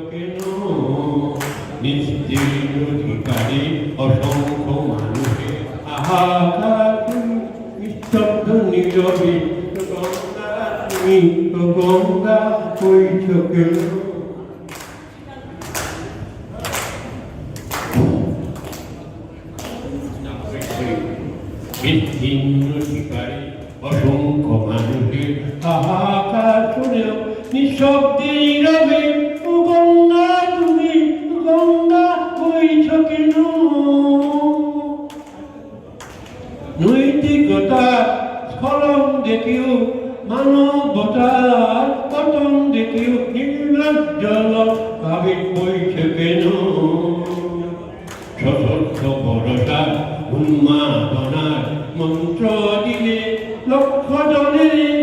কেন নিশ্চিত অধিকারী অসংখ্য মানুষের হাহাকার নিস্তব্ধ নীরবে গঙ্গা তুমি গঙ্গা হইছ কেন অধিকারী অসংখ্য মানুষের হাহাকার শুনেও নিঃশব্দে নীরবে গঙ্গা তুমি গঙ্গা হইছ কেন নৈতিকতার স্খলন দেখিও মানবতার পতন দেখিও নির্লজ্জ ভাবে বইছ কেন সশস্ত্র ভরসা উন্মাদনার মন্ত্র দিলে লক্ষ জনের